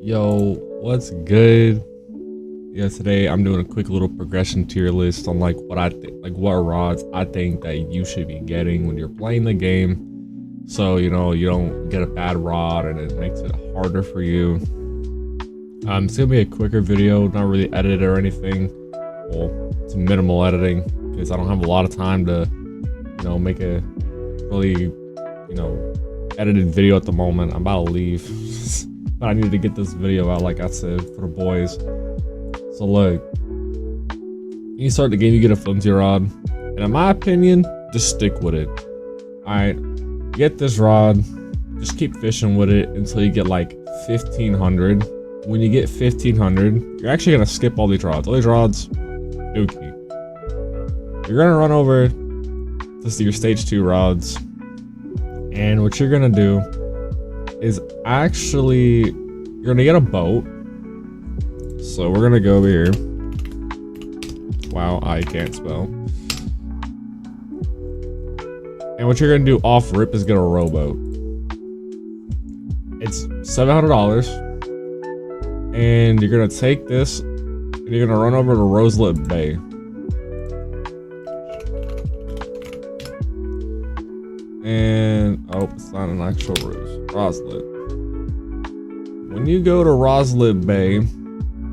Yo, what's good? Yeah, today I'm doing a quick little progression tier list on like what I think, like what rods I think that you should be getting when you're playing the game. So, you know, you don't get a bad rod and it makes it harder for you. It's gonna be a quicker video, not really edited or anything. Well, it's minimal editing because I don't have a lot of time to, make a really, edited video at the moment. I'm about to leave. But I need to get this video out, like I said, for the boys. So look, you start the game, you get a flimsy rod, and in my opinion, just stick with it. Alright, get this rod, just keep fishing with it until you get like 1500. When you get 1500, you're actually gonna skip all these rods. All these rods, dookie. You're gonna run over to your stage 2 rods, and what you're gonna do is actually, you're gonna get a boat. So we're gonna go over here. Wow, I can't spell. And what you're gonna do off rip is get a rowboat. It's $700. And you're gonna take this and you're gonna run over to Roselet Bay. And oh, it's not an actual Roselet. When you go to Roselet Bay,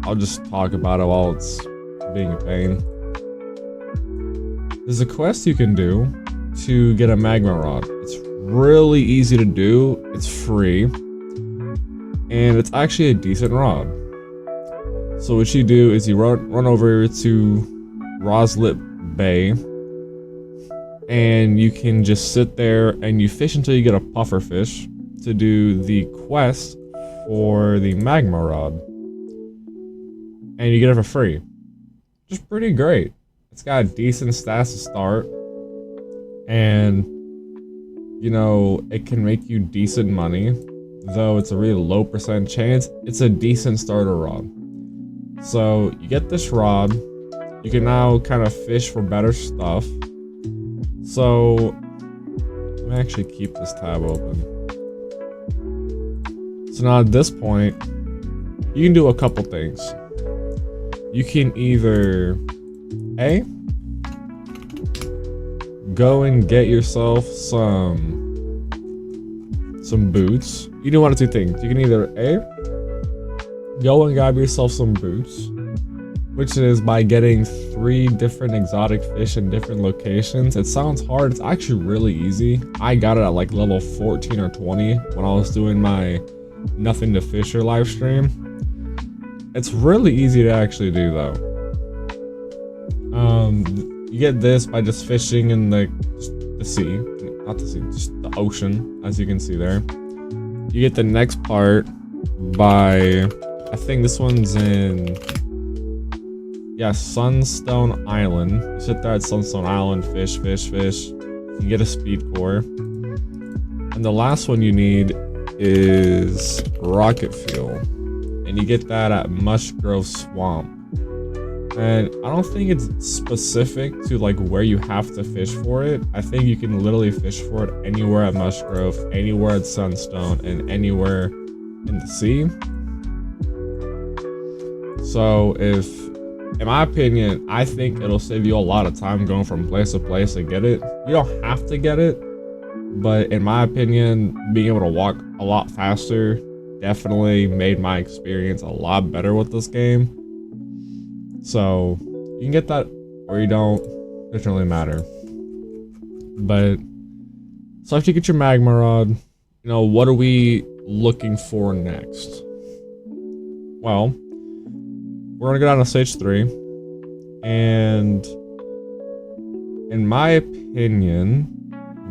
I'll just talk about it while it's being a pain. There's a quest you can do to get a magma rod. It's really easy to do. It's free, and it's actually a decent rod. So what you do is you run over to Roselet Bay. And you can just sit there and you fish until you get a puffer fish to do the quest for the magma rod. And you get it for free. Just pretty great. It's got a decent stats to start. And, it can make you decent money. Though it's a really low percent chance, it's a decent starter rod. So you get this rod. You can now kind of fish for better stuff. So, let me actually keep this tab open. So now at this point, you can do a couple things. You can either, A, go and get yourself some boots. You do one of two things. You can either, A, go and grab yourself some boots, which is by getting 3 different exotic fish in different locations. It sounds hard, it's actually really easy. I got it at like level 14 or 20 when I was doing my Nothing to Fisher live stream. It's really easy to actually do though. You get this by just fishing in the sea, not the sea, just the ocean, as you can see there. You get the next part by, I think this one's in, yeah, Sunstone Island. You sit there at Sunstone Island, fish. You get a speed core. And the last one you need is rocket fuel. And you get that at Mushgrove Swamp. And I don't think it's specific to like where you have to fish for it. I think you can literally fish for it anywhere at Mushgrove, anywhere at Sunstone, and anywhere in the sea. So in my opinion, I think it'll save you a lot of time going from place to place to get it. You don't have to get it, but in my opinion, being able to walk a lot faster definitely made my experience a lot better with this game. So you can get that or you don't, it doesn't really matter. But so after you get your magma rod, what are we looking for next? Well, we're gonna go down to stage 3, and in my opinion,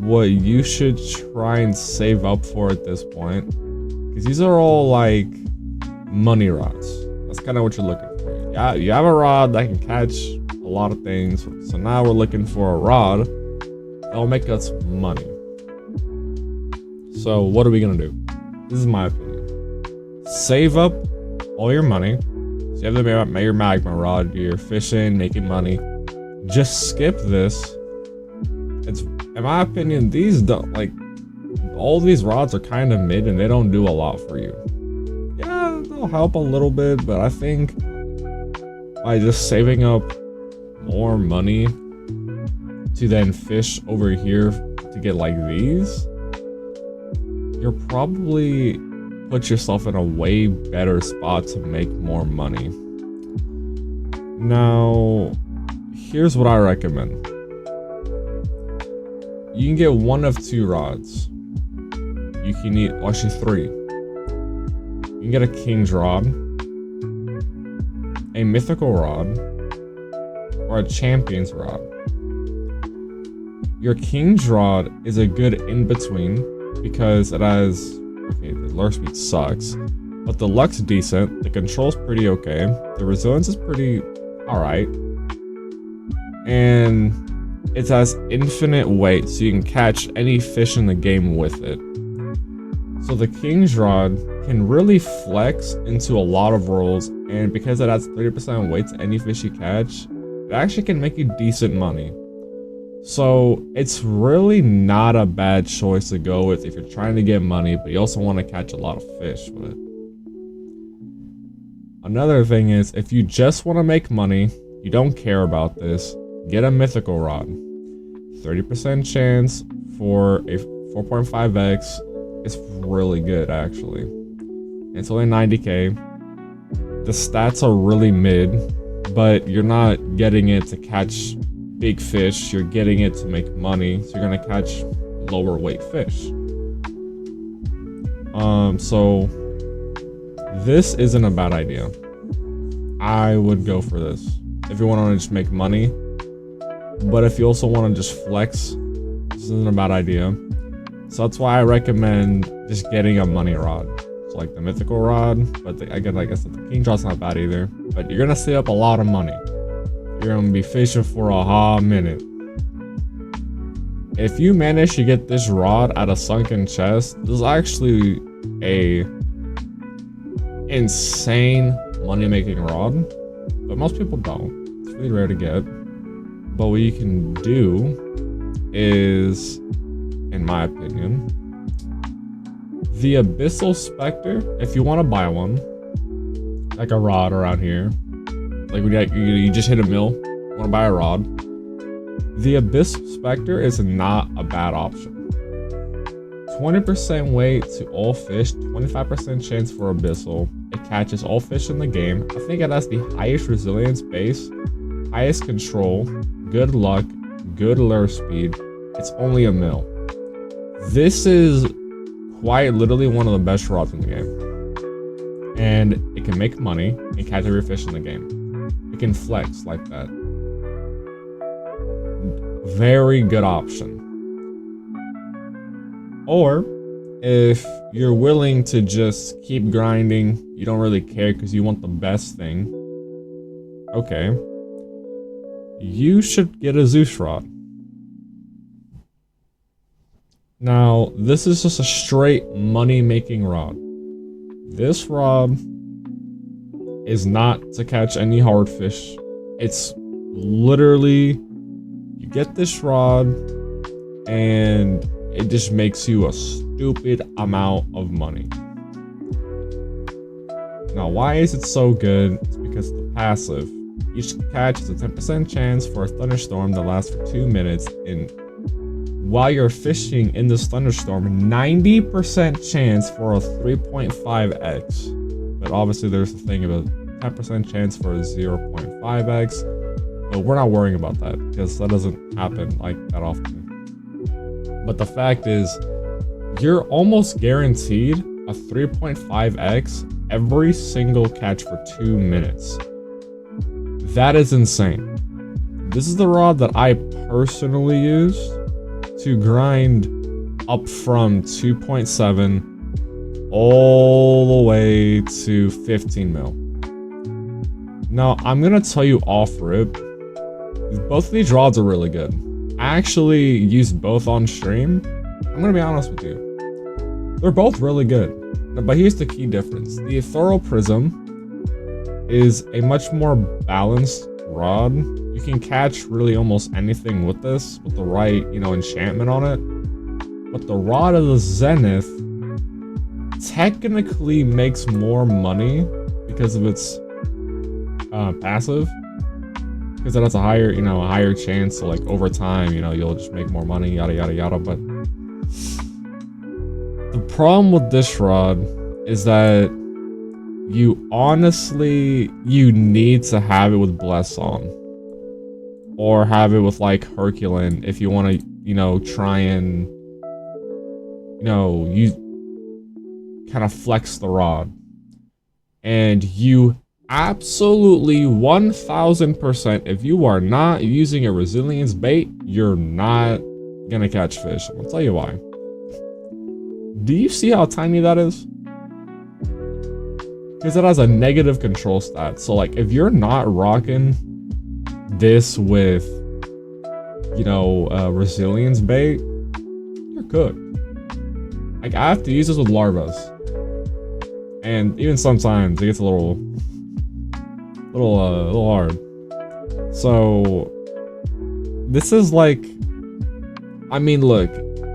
what you should try and save up for at this point, because these are all like money rods. That's kind of what you're looking for. Yeah, you have a rod that can catch a lot of things, so now we're looking for a rod that will make us money. So what are we gonna do? This is my opinion. Save up all your money. So you have your magma rod, you're fishing, making money. Just skip this. It's, in my opinion, these don't, like, all these rods are kind of mid and they don't do a lot for you. yeah, they'll help a little bit, but I think by just saving up more money to then fish over here to get like these, you'll probably put yourself in a way better spot to make more money. Now, here's what I recommend. You can get one of two rods. You can need, actually 3. You can get a king's rod, a mythical rod, or a champion's rod. Your king's rod is a good in-between because it has, okay, the lure speed sucks, but the luck's decent, the control's pretty okay, the resilience is pretty alright, and it has infinite weight, so you can catch any fish in the game with it. So the king's rod can really flex into a lot of roles, and because it adds 30% weight to any fish you catch, it actually can make you decent money. So it's really not a bad choice to go with if you're trying to get money, but you also want to catch a lot of fish with it. Another thing is, if you just want to make money, you don't care about this, get a mythical rod. 30% chance for a 4.5x is really good, actually. It's only 90k. The stats are really mid, but you're not getting it to catch big fish, you're getting it to make money, so you're gonna catch lower weight fish. So this isn't a bad idea. I would go for this if you want to just make money, but if you also want to just flex, this isn't a bad idea. So that's why I recommend just getting a money rod. So like the mythical rod, but again, like I said, the king rod's not bad either, but you're gonna save up a lot of money. You're gonna be fishing for a hot minute. If you manage to get this rod at a sunken chest, this is actually a insane money-making rod, but most people don't. It's really rare to get. But what you can do is, in my opinion, the Abyssal Spectre, if you want to buy one, like a rod around here, like you just hit a mill, want to buy a rod, the Abyssal Spectre is not a bad option. 20% weight to all fish, 25% chance for Abyssal. It catches all fish in the game. I think it has the highest resilience base, highest control, good luck, good lure speed. It's only a mill. This is quite literally one of the best rods in the game. And it can make money and catch every fish in the game. It can flex like that. Very good option. Or if you're willing to just keep grinding, you don't really care because you want the best thing, okay, you should get a Zeus rod. Now, this is just a straight money-making rod. This rod is not to catch any hard fish. It's literally, you get this rod and it just makes you a stupid amount of money. Now, why is it so good? It's because of the passive. Each catch has a 10% chance for a thunderstorm that lasts for 2 minutes, and while you're fishing in this thunderstorm, 90% chance for a 3.5x. But obviously there's the thing of a 10% chance for a 0.5x, but we're not worrying about that because that doesn't happen like that often. But the fact is, you're almost guaranteed a 3.5x every single catch for 2 minutes. That is insane. This is the rod that I personally use to grind up from 2.7 all the way to 15 mil. Now, I'm gonna tell you off rip, both of these rods are really good. I actually used both on stream. I'm gonna be honest with you. They're both really good. But here's the key difference. The Ethereal Prism is a much more balanced rod. You can catch really almost anything with this, with the right, enchantment on it. But the Rod of the Zenith technically makes more money because of its passive, because it has a higher, you know, a higher chance. So like over time, you know, you'll just make more money, yada yada yada. But the problem with this rod is that you honestly, you need to have it with Bless on, or have it with like Herculean if you want to, you know, try and, you know, you kind of flex the rod. And you absolutely 1000%, if you are not using a resilience bait, you're not gonna catch fish. I'll tell you why. Do you see how tiny that is? Because it has a negative control stat. So like if you're not rocking this with, you know, resilience bait, you're cooked. Like I have to use this with larvas, and even sometimes it gets a little hard. So this is like, I mean, look,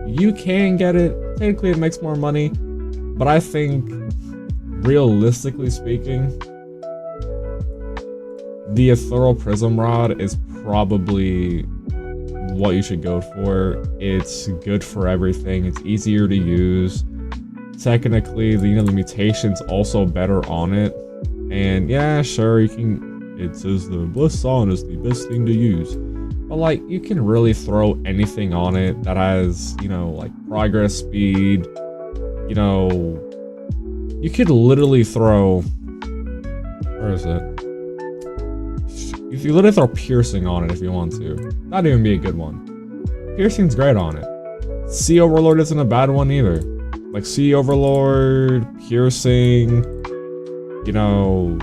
you can get it. Technically, it makes more money, but I think, realistically speaking, the Ethereal Prism Rod is probably what you should go for. It's good for everything. It's easier to use. Technically, the, you know, the mutation's also better on it. And yeah, sure, you can, it says the Bliss On is the best thing to use. But like, you can really throw anything on it that has, you know, like progress speed. You know, you could literally throw, where is it? If you literally throw piercing on it if you want to. That'd even be a good one. Piercing's great on it. Sea Overlord isn't a bad one either. Like Sea Overlord, piercing, you know,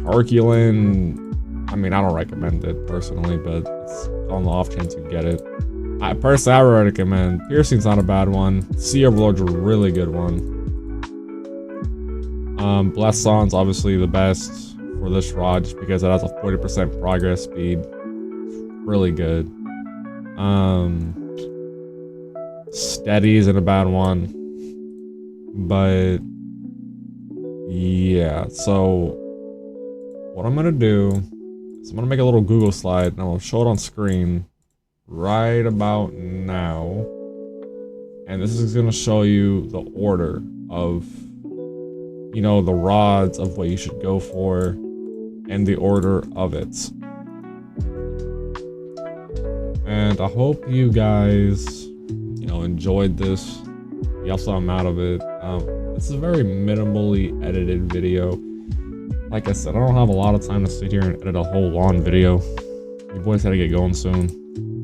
Herculean. I mean, I don't recommend it personally, but it's on the off chance you get it. I personally, I would recommend. Piercing's not a bad one. Sea Overlord's a really good one. Blessed Son's obviously the best for this rod just because it has a 40% progress speed. Really good. Steady isn't a bad one. But yeah, so what I'm gonna do is I'm gonna make a little Google slide and I'll show it on screen right about now. And this is gonna show you the order of, you know, the rods of what you should go for and the order of it. And I hope you guys, you know, enjoyed this. You also I'm out of it. This is a very minimally edited video. Like I said, I don't have a lot of time to sit here and edit a whole long video. You boys had to get going soon.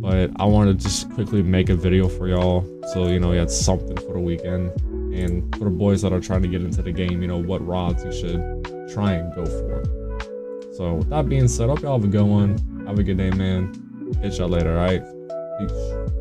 But I wanted to just quickly make a video for y'all, so, you know, you had something for the weekend. And for the boys that are trying to get into the game, you know, what rods you should try and go for. So with that being said, hope y'all have a good one. Have a good day, man. Catch y'all later, alright? Peace.